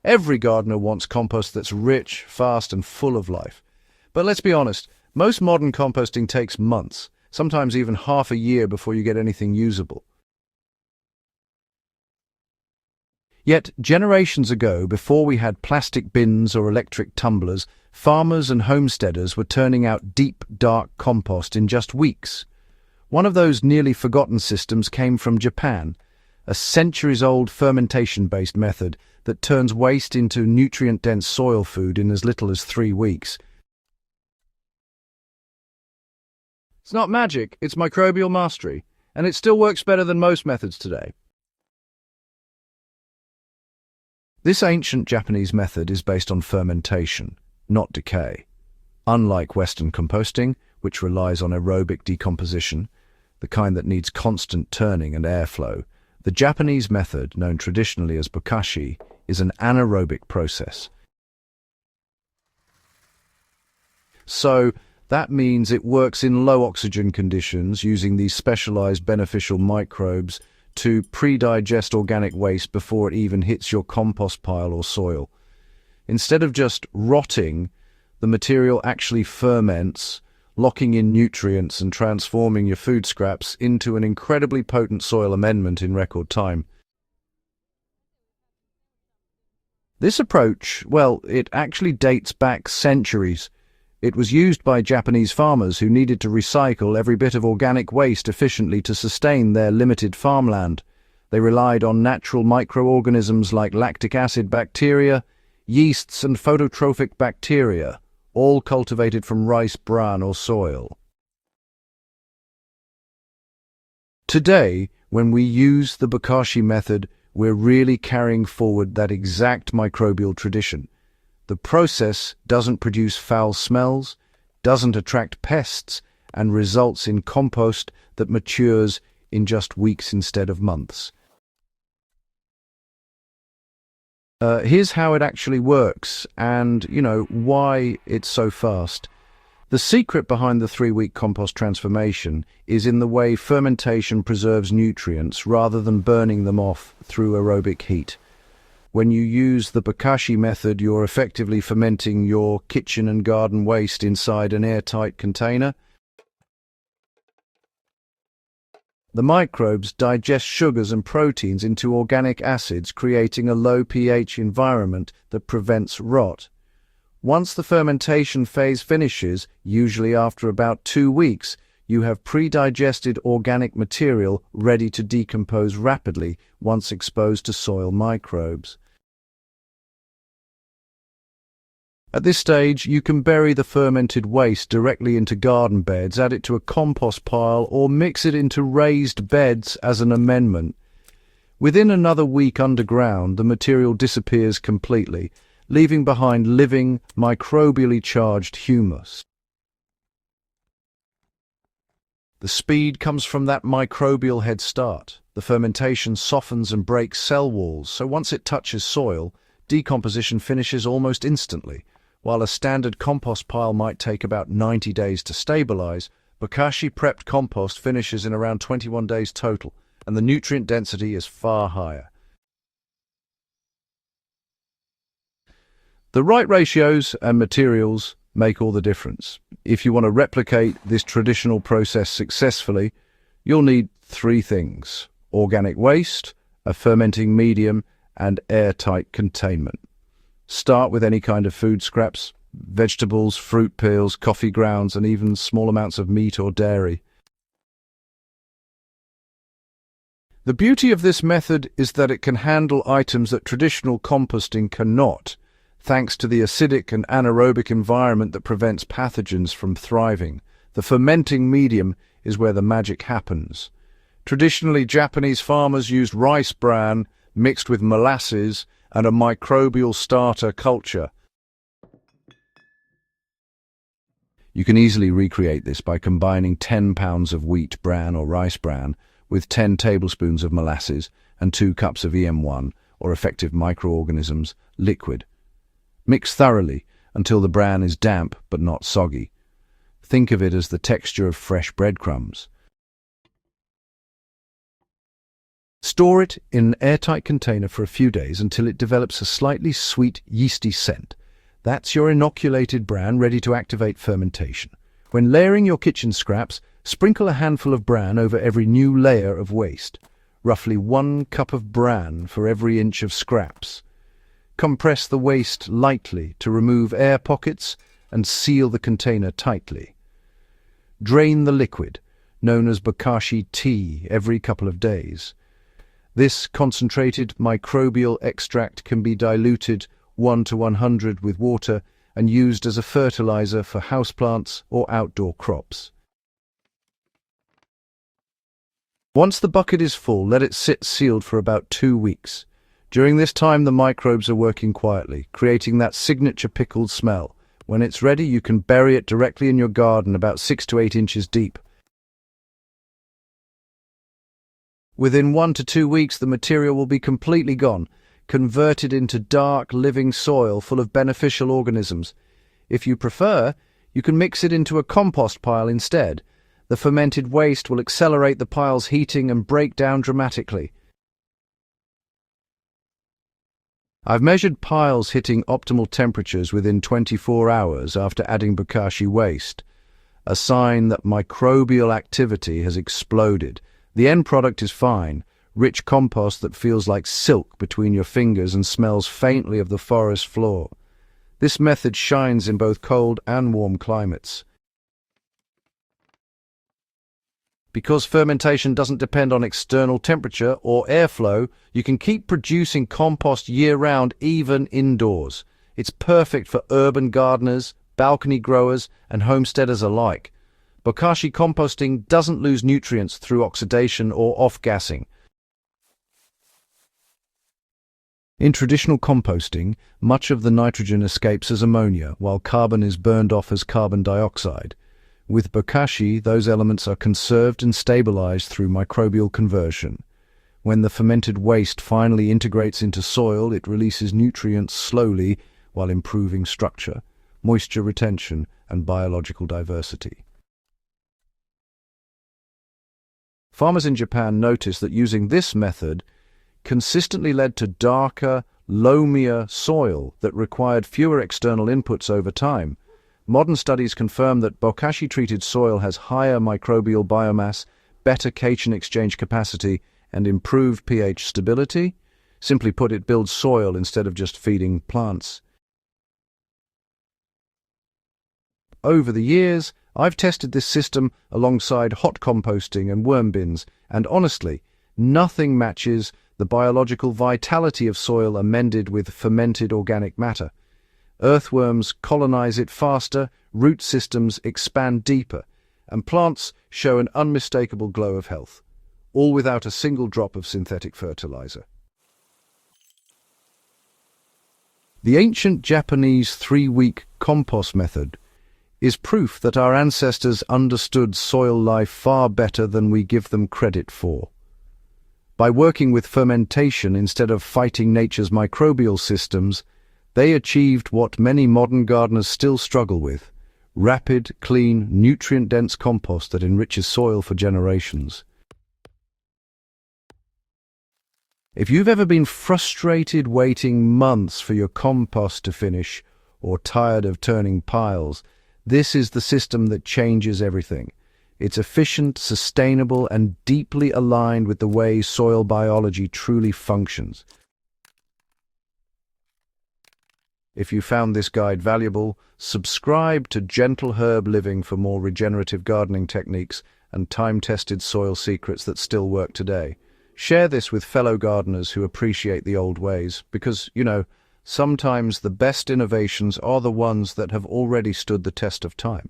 Every gardener wants compost that's rich, fast, and full of life. But let's be honest, most modern composting takes months, sometimes even half a year before you get anything usable. Yet, generations ago, before we had plastic bins or electric tumblers, farmers and homesteaders were turning out deep, dark compost in just weeks. One of those nearly forgotten systems came from Japan, a centuries-old fermentation-based method that turns waste into nutrient-dense soil food in as little as 3 weeks. It's not magic, it's microbial mastery, and it still works better than most methods today. This ancient Japanese method is based on fermentation, not decay. Unlike Western composting, which relies on aerobic decomposition, the kind that needs constant turning and airflow, the Japanese method, known traditionally as Bokashi, is an anaerobic process. So, that means it works in low oxygen conditions using these specialized beneficial microbes to pre-digest organic waste before it even hits your compost pile or soil. Instead of just rotting, the material actually ferments, locking in nutrients and transforming your food scraps into an incredibly potent soil amendment in record time. This approach, well, it actually dates back centuries. It was used by Japanese farmers who needed to recycle every bit of organic waste efficiently to sustain their limited farmland. They relied on natural microorganisms like lactic acid bacteria, yeasts and phototrophic bacteria, all cultivated from rice bran or soil. Today, when we use the Bokashi method, we're really carrying forward that exact microbial tradition. The process doesn't produce foul smells, doesn't attract pests, and results in compost that matures in just weeks instead of months. Here's how it actually works and, why it's so fast. The secret behind the 3-week compost transformation is in the way fermentation preserves nutrients rather than burning them off through aerobic heat. When you use the Bokashi method, you're effectively fermenting your kitchen and garden waste inside an airtight container. The microbes digest sugars and proteins into organic acids, creating a low pH environment that prevents rot. Once the fermentation phase finishes, usually after about 2 weeks, you have pre-digested organic material ready to decompose rapidly once exposed to soil microbes. At this stage, you can bury the fermented waste directly into garden beds, add it to a compost pile, or mix it into raised beds as an amendment. Within another week underground, the material disappears completely, leaving behind living, microbially charged humus. The speed comes from that microbial head start. The fermentation softens and breaks cell walls, so once it touches soil, decomposition finishes almost instantly. While a standard compost pile might take about 90 days to stabilize, Bokashi prepped compost finishes in around 21 days total, and the nutrient density is far higher. The right ratios and materials make all the difference. If you want to replicate this traditional process successfully, you'll need 3 things: organic waste, a fermenting medium, and airtight containment. Start with any kind of food scraps, vegetables, fruit peels, coffee grounds, and even small amounts of meat or dairy. The beauty of this method is that it can handle items that traditional composting cannot, thanks to the acidic and anaerobic environment that prevents pathogens from thriving. The fermenting medium is where the magic happens. Traditionally, Japanese farmers used rice bran mixed with molasses and a microbial starter culture. You can easily recreate this by combining 10 pounds of wheat bran or rice bran with 10 tablespoons of molasses and 2 cups of EM1, or effective microorganisms, liquid. Mix thoroughly until the bran is damp but not soggy. Think of it as the texture of fresh breadcrumbs. Store it in an airtight container for a few days until it develops a slightly sweet, yeasty scent. That's your inoculated bran ready to activate fermentation. When layering your kitchen scraps, sprinkle a handful of bran over every new layer of waste. Roughly 1 cup of bran for every inch of scraps. Compress the waste lightly to remove air pockets and seal the container tightly. Drain the liquid, known as Bokashi tea, every couple of days. This concentrated microbial extract can be diluted 1 to 100 with water and used as a fertilizer for houseplants or outdoor crops. Once the bucket is full, let it sit sealed for about 2 weeks. During this time, the microbes are working quietly, creating that signature pickled smell. When it's ready, you can bury it directly in your garden about 6 to 8 inches deep. Within 1 to 2 weeks, the material will be completely gone, converted into dark, living soil full of beneficial organisms. If you prefer, you can mix it into a compost pile instead. The fermented waste will accelerate the pile's heating and break down dramatically. I've measured piles hitting optimal temperatures within 24 hours after adding Bokashi waste, a sign that microbial activity has exploded. The end product is fine, rich compost that feels like silk between your fingers and smells faintly of the forest floor. This method shines in both cold and warm climates. Because fermentation doesn't depend on external temperature or airflow, you can keep producing compost year-round, even indoors. It's perfect for urban gardeners, balcony growers, and homesteaders alike. Bokashi composting doesn't lose nutrients through oxidation or off-gassing. In traditional composting, much of the nitrogen escapes as ammonia, while carbon is burned off as carbon dioxide. With Bokashi, those elements are conserved and stabilized through microbial conversion. When the fermented waste finally integrates into soil, it releases nutrients slowly while improving structure, moisture retention, and biological diversity. Farmers in Japan noticed that using this method consistently led to darker, loamier soil that required fewer external inputs over time. Modern studies confirm that Bokashi-treated soil has higher microbial biomass, better cation exchange capacity, and improved pH stability. Simply put, it builds soil instead of just feeding plants. Over the years, I've tested this system alongside hot composting and worm bins, and honestly, nothing matches the biological vitality of soil amended with fermented organic matter. Earthworms colonize it faster, root systems expand deeper, and plants show an unmistakable glow of health, all without a single drop of synthetic fertilizer. The ancient Japanese 3-week compost method is proof that our ancestors understood soil life far better than we give them credit for. By working with fermentation instead of fighting nature's microbial systems, they achieved what many modern gardeners still struggle with: rapid, clean, nutrient-dense compost that enriches soil for generations. If you've ever been frustrated waiting months for your compost to finish, or tired of turning piles, this is the system that changes everything. It's efficient, sustainable, and deeply aligned with the way soil biology truly functions. If you found this guide valuable, subscribe to Gentle Herb Living for more regenerative gardening techniques and time-tested soil secrets that still work today. Share this with fellow gardeners who appreciate the old ways, because, sometimes the best innovations are the ones that have already stood the test of time.